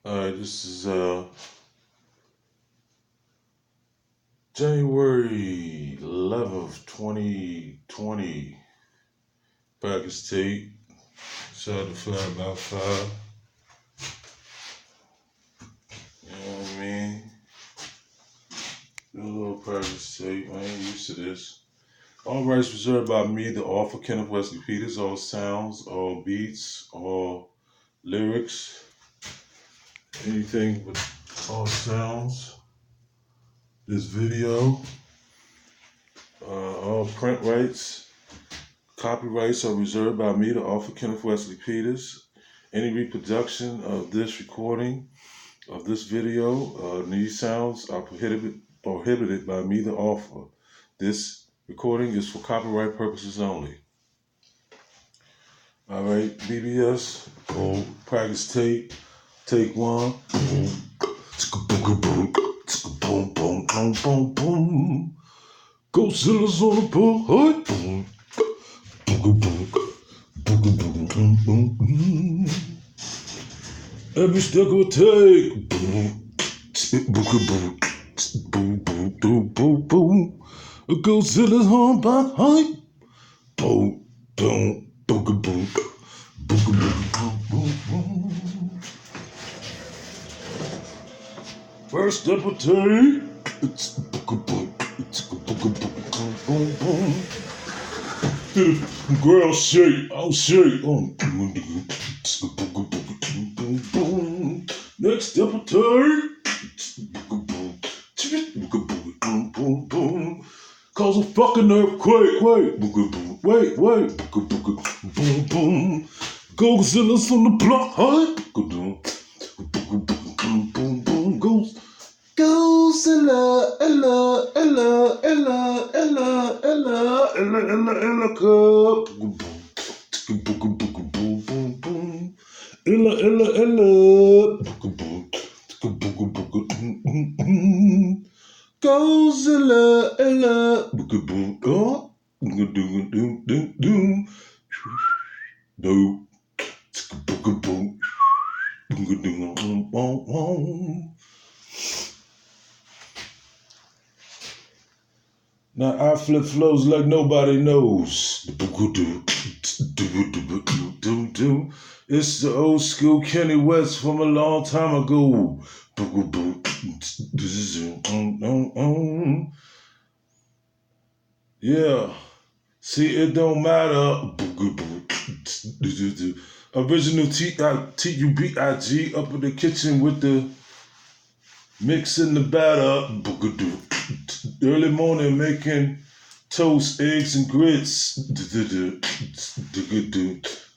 This is January 11th, 2020. Package tape. Shout out to Fly About Five. You know what I mean? Do a little package tape. I ain't used to this. All rights reserved by me, the author Kenneth Wesley Peters. All sounds, all beats, all lyrics, anything with all sounds. This video, all print rights. Copyrights are reserved by me, the author Kenneth Wesley Peters. Any reproduction of this recording of this video, these sounds are prohibited by me, the author. This recording is for copyright purposes only. All right, BBS, practice tape, take one. Godzilla's on the board. Every step will take. Godzilla's on by hype. Boom, boom, boom, boom, boom. First step will take. Girl, shake, I'll shake. Next step will take. Cause a fucking earthquake. Wait. Boom, boom. Godzilla's on the block. Godzilla, Ella, cup. Ella. Godzilla, Ella. Now I flip flows like nobody knows. It's the old school Kenny West from a long time ago. Yeah, see, it don't matter. Original TUBIG up in the kitchen with the mixing the batter. Early morning making toast, eggs, and grits.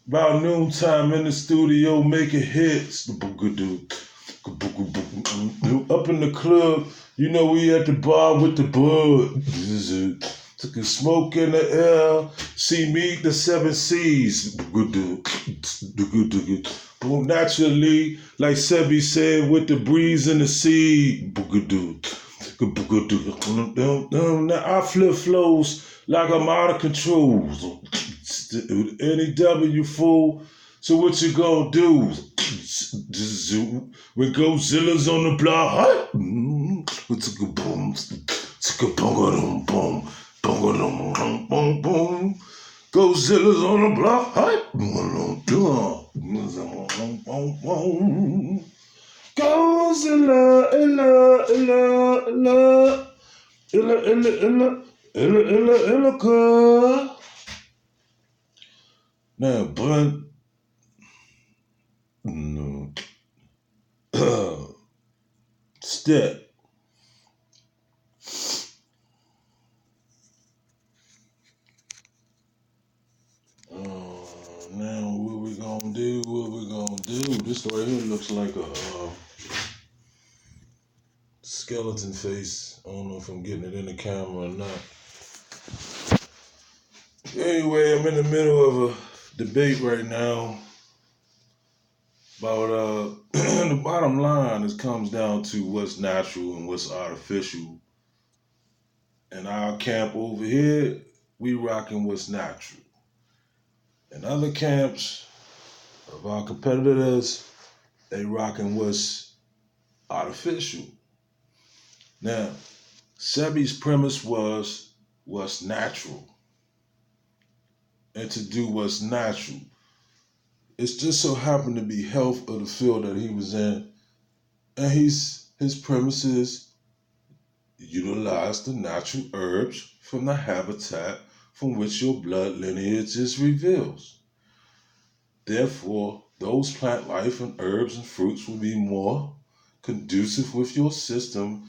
About noontime in the studio making hits. Up in the club, you know we at the bar with the bud. Took a smoke in the air. See me, the 7 C's. Naturally, like Sebi said, with the breeze and the sea. Now I flip flows like I'm out of control. Any W fool. So what you gonna do? When Godzilla's on the block, Godzilla's on the block, Godzilla, Ella. Now, but step. Now what we gonna do? This right here looks like a skeleton face. I don't know if I'm getting it in the camera or not. Anyway, I'm in the middle of a debate right now about the bottom line. It comes down to what's natural and what's artificial. And our camp over here, we rocking what's natural. And other camps of our competitors, They rocking what's artificial. Now, Sebi's premise was what's natural and to do what's natural. It's just so happened to be health of the field that he was in, and his premise is utilize the natural herbs from the habitat from which your blood lineage is reveals. Therefore, those plant life and herbs and fruits will be more conducive with your system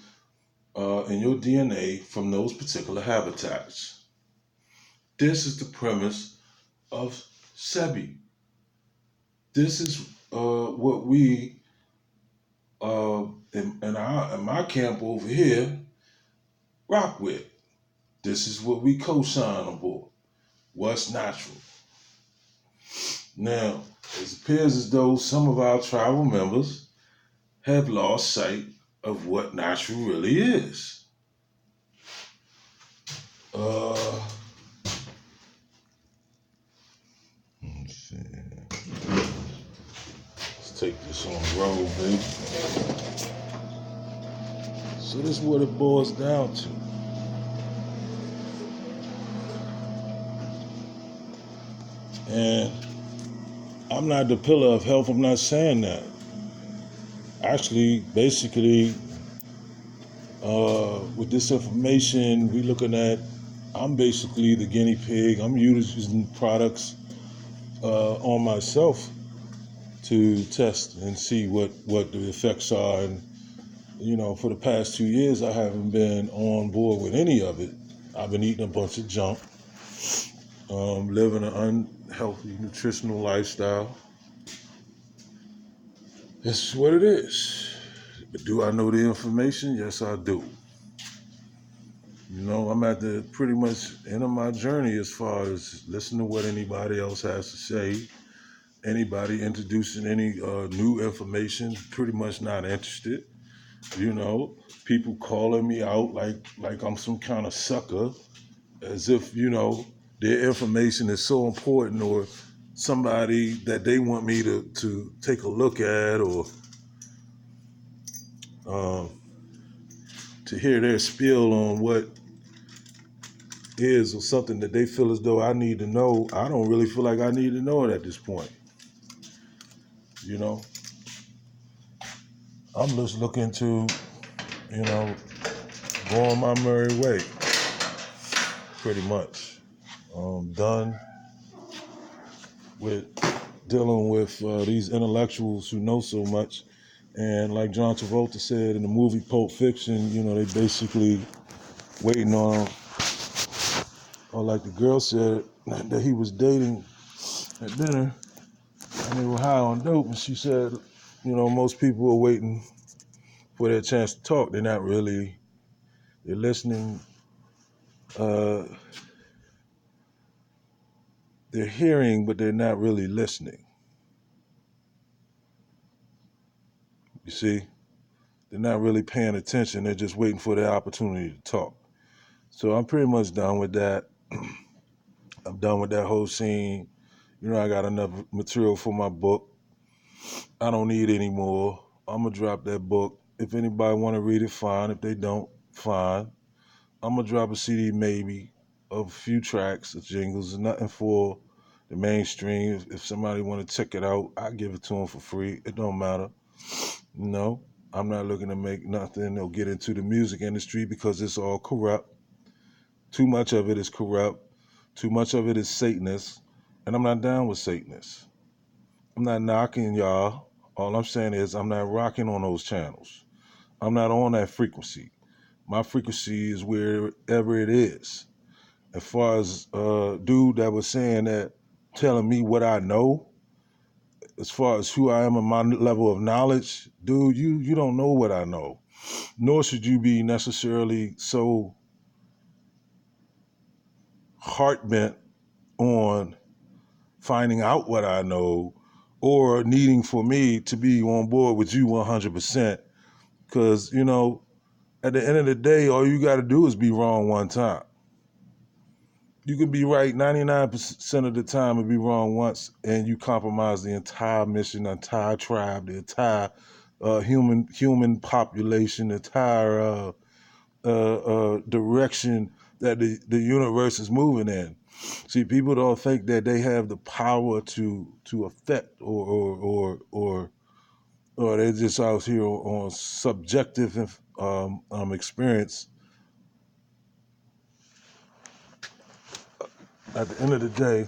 and your DNA from those particular habitats. This is the premise of Sebi. This is what we in my camp over here rock with. This is what we co-sign on board. What's natural? Now, it appears as though some of our tribal members have lost sight of what natural really is. Let's see. Let's take this on the road, baby. So this is what it boils down to. And I'm not the pillar of health. I'm not saying that. Actually, basically, with this information, we looking at. I'm basically the guinea pig. I'm using products on myself to test and see what the effects are. And for the past 2 years, I haven't been on board with any of it. I've been eating a bunch of junk, living an unhealthy nutritional lifestyle. That's what it is. But do I know the information? Yes, I do. I'm at the pretty much end of my journey as far as listening to what anybody else has to say. Anybody introducing any new information, pretty much not interested. People calling me out like I'm some kind of sucker, as if their information is so important, or somebody that they want me to take a look at, or to hear their spiel on what is, or something that they feel as though I need to know. I don't really feel like I need to know it at this point. I'm just looking to, go on my merry way, pretty much. Done with dealing with these intellectuals who know so much. And like John Travolta said in the movie Pulp Fiction, they basically waiting on, or like the girl said that he was dating at dinner, and they were high on dope, and she said, most people are waiting for their chance to talk. They're not really, they're listening, they're hearing, but they're not really listening. You see, they're not really paying attention. They're just waiting for their opportunity to talk. So I'm pretty much done with that. I'm done with that whole scene. I got enough material for my book. I don't need any more. I'm going to drop that book. If anybody want to read it, fine. If they don't, fine. I'm going to drop a CD maybe of a few tracks of jingles. Nothing for the mainstream. If somebody want to check it out, I give it to them for free. It don't matter. I'm not looking to make nothing or get into the music industry because it's all corrupt. Too much of it is corrupt. Too much of it is Satanist. And I'm not down with Satanists. I'm not knocking y'all. All I'm saying is I'm not rocking on those channels. I'm not on that frequency. My frequency is wherever it is. As far as dude that was saying that, telling me what I know, as far as who I am and my level of knowledge, dude, you don't know what I know. Nor should you be necessarily so heart-bent on finding out what I know, or needing for me to be on board with you 100%. Because, at the end of the day, all you got to do is be wrong one time. You can be right 99% of the time and be wrong once, and you compromise the entire mission, the entire tribe, the entire human population, the entire direction that the universe is moving in. See, people don't think that they have the power to affect or they're just out here on subjective experience. At the end of the day,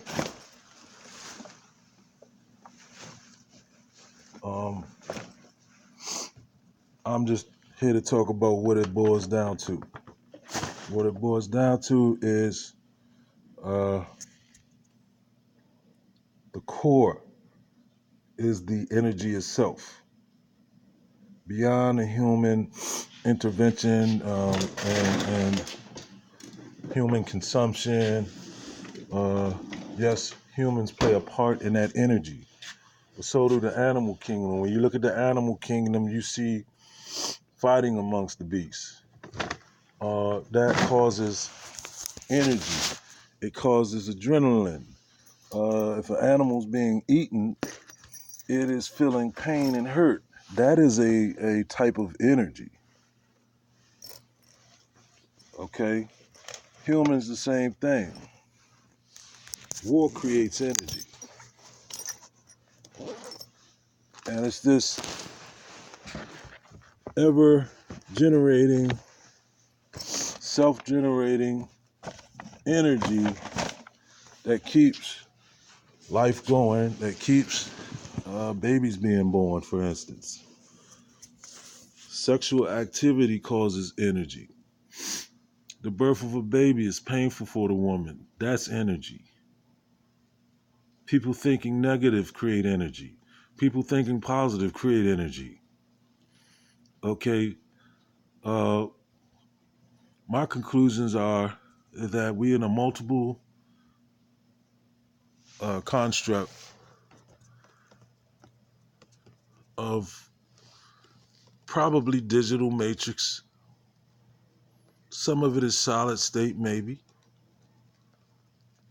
um, I'm just here to talk about what it boils down to. What it boils down to is uh, the core is the energy itself. Beyond the human intervention and human consumption, yes, humans play a part in that energy. But so do the animal kingdom. When you look at the animal kingdom, you see fighting amongst the beasts. That causes energy. It causes adrenaline. If an animal's being eaten, it is feeling pain and hurt. That is a type of energy. Okay? Humans, the same thing. War creates energy. And it's this ever generating, self generating energy that keeps life going, that keeps babies being born, for instance. Sexual activity causes energy. The birth of a baby is painful for the woman. That's energy. People thinking negative create energy. People thinking positive create energy. Okay. Uh, my conclusions are that we in a multiple construct of probably digital matrix. Some of it is solid state, maybe.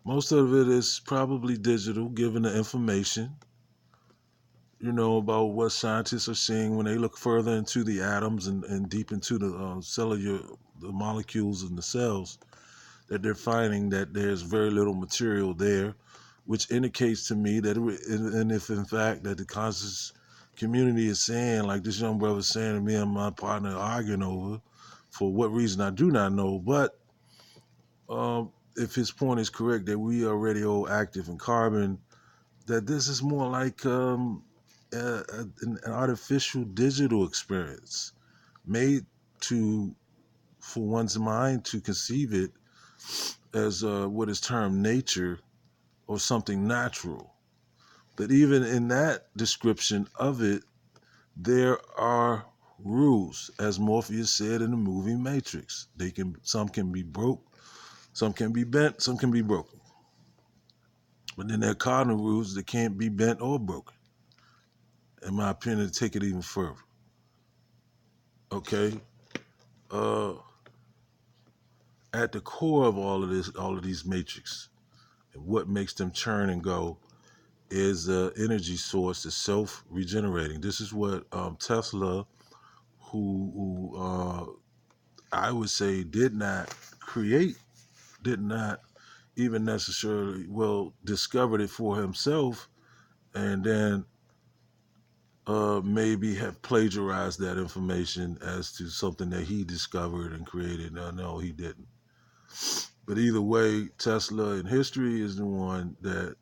Most of it is probably digital, given the information, about what scientists are seeing when they look further into the atoms and deep into the the molecules in the cells, that they're finding that there's very little material there, which indicates to me that, and if in fact that the conscious community is saying, like this young brother saying to me and my partner arguing over, for what reason I do not know, but if his point is correct that we are radioactive in carbon, that this is more like an artificial digital experience made to for one's mind to conceive it as what is termed nature or something natural. But even in that description of it, there are rules, as Morpheus said in the movie Matrix. Some can be broke, some can be bent, some can be broken. But then there are cardinal rules that can't be bent or broken. In my opinion, to take it even further. Okay. Uh, at the core of all of these matrix, and what makes them churn and go is the energy source is self-regenerating. This is what Tesla, who I would say did not even necessarily, discovered it for himself, and then maybe have plagiarized that information as to something that he discovered and created. No, he didn't. But either way, Tesla in history is the one that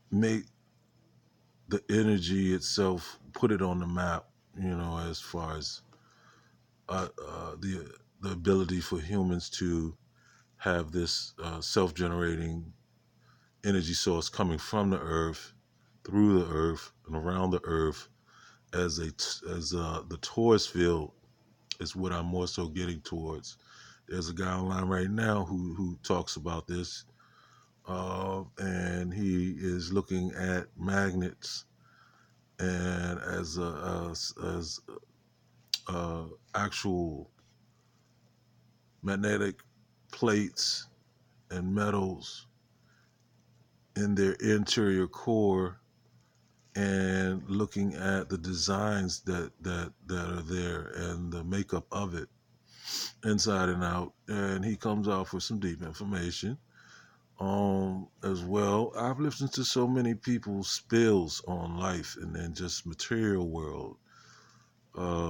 made the energy itself, put it on the map, as far as the ability for humans to have this self-generating energy source coming from the earth, through the earth, and around the earth as the Taurus field is what I'm more so getting towards. There's a guy online right now who talks about this, and he is looking at magnets and as actual magnetic plates and metals in their interior core and looking at the designs that are there and the makeup of it inside and out. And he comes out with some deep information. As well, I've listened to so many people's spills on life and then just material world,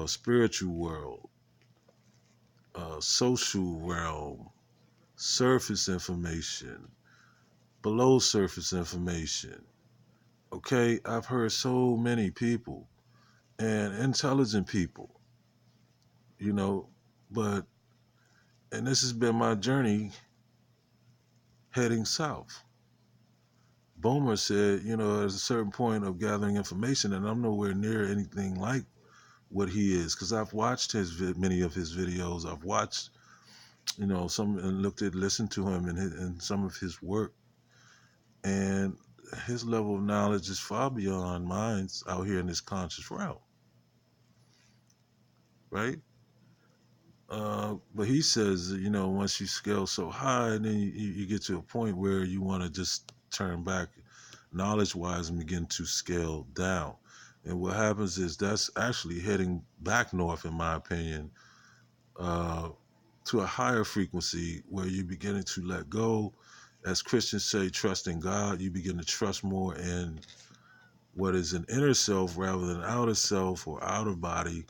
spiritual world, social realm, surface information, below surface information. Okay, I've heard so many people and intelligent people, you know, but, and this has been my journey heading south. Bomer said, there's a certain point of gathering information, and I'm nowhere near anything like what he is because I've watched many of his videos. I've watched, some and listened to him and some of his work, and his level of knowledge is far beyond mine's out here in this conscious realm, right? But he says, once you scale so high, then you get to a point where you want to just turn back knowledge wise and begin to scale down. And what happens is that's actually heading back north, in my opinion, uh, to a higher frequency where you're beginning to let go. As Christians say, trust in God. You begin to trust more in what is an inner self rather than outer self or outer body,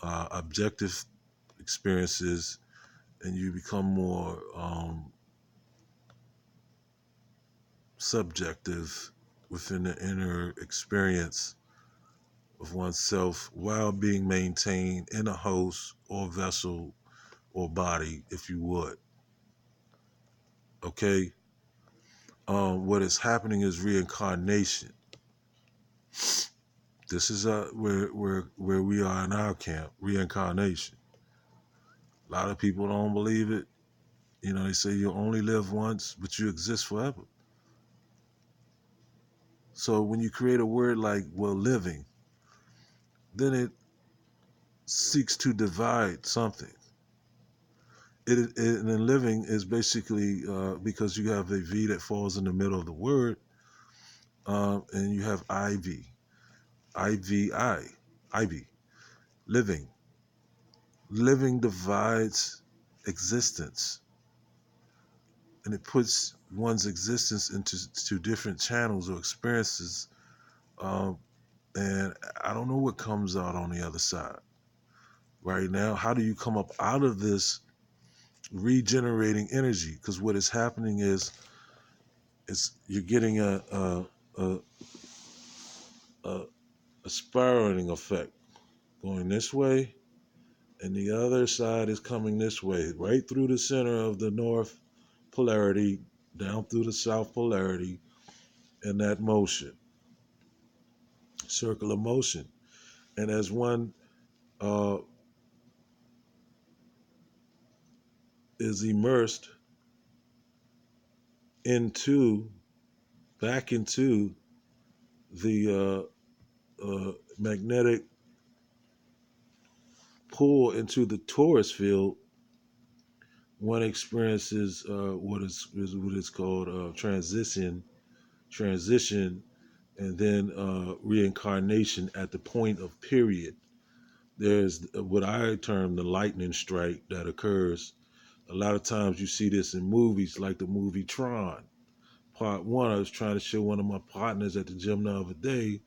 objective experiences, and you become more subjective within the inner experience of oneself while being maintained in a host or vessel or body, if you would. Okay. What is happening is reincarnation. This is where we are in our camp, reincarnation. A lot of people don't believe it. They say you only live once, but you exist forever. So when you create a word like living, then it seeks to divide something. And then living is basically because you have a V that falls in the middle of the word, and you have IV, IVI, IV, living. Living divides existence, and it puts one's existence into different channels or experiences. Um, and I don't know what comes out on the other side right now. How do you come up out of this regenerating energy? Because what is happening is you're getting a, a, a spiraling effect going this way, and the other side is coming this way, right through the center of the north polarity, down through the south polarity, and that motion, circular motion. And as one uh, is immersed into, back into the magnetic pull into the torus field, one experiences what is called transition, and then reincarnation at the point of period. There's what I term the lightning strike that occurs. A lot of times you see this in movies like the movie Tron. Part one, I was trying to show one of my partners at the gym the other day.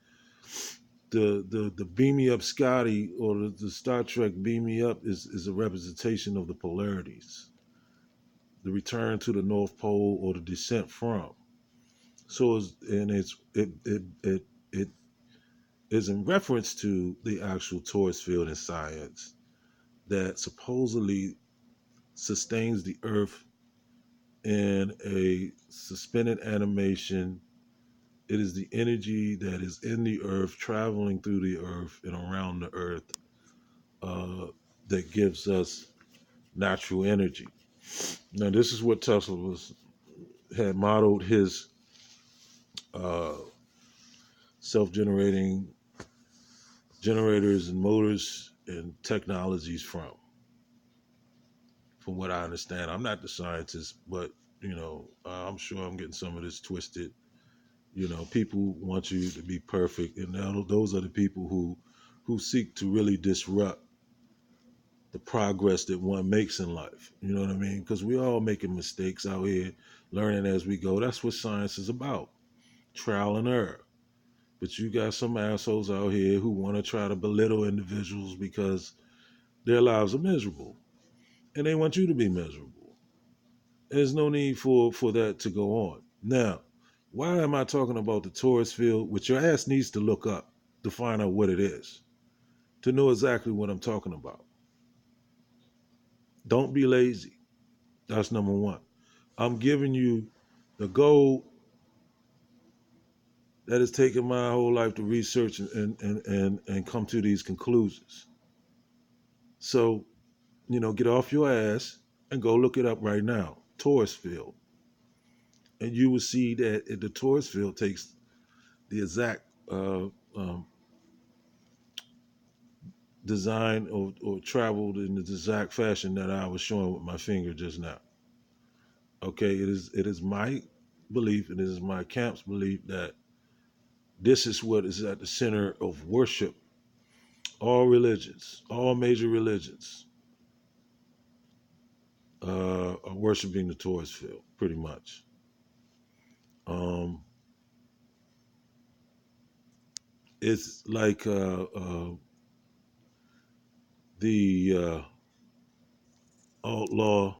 The Beam Me Up Scotty, or the Star Trek Beam Me Up, is a representation of the polarities, the return to the North Pole or the descent from. So it is in reference to the actual torus field in science that supposedly sustains the Earth in a suspended animation. It is the energy that is in the Earth, traveling through the Earth and around the Earth, uh, that gives us natural energy. Now, this is what Tesla had modeled his uh, self-generating generators and motors and technologies from. from what I understand. I'm not the scientist, but I'm sure I'm getting some of this twisted. People want you to be perfect, and those are the people who seek to really disrupt the progress that one makes in life. You know what I mean? Because we all making mistakes out here, learning as we go. That's what science is about, trial and error. But you got some assholes out here who want to try to belittle individuals because their lives are miserable, and they want you to be miserable. There's no need for that to go on. Now, why am I talking about the Taurus field, which your ass needs to look up to find out what it is, to know exactly what I'm talking about? Don't be lazy. That's number one. I'm giving you the goal that has taken my whole life to research and come to these conclusions. So, get off your ass and go look it up right now. Taurus field. And you will see that the Taurus field takes the exact um, design or traveled in the exact fashion that I was showing with my finger just now. Okay, it is my belief, and it is my camp's belief that this is what is at the center of worship. All religions, all major religions, are worshiping the Taurus field, pretty much. Um, it's like the outlaw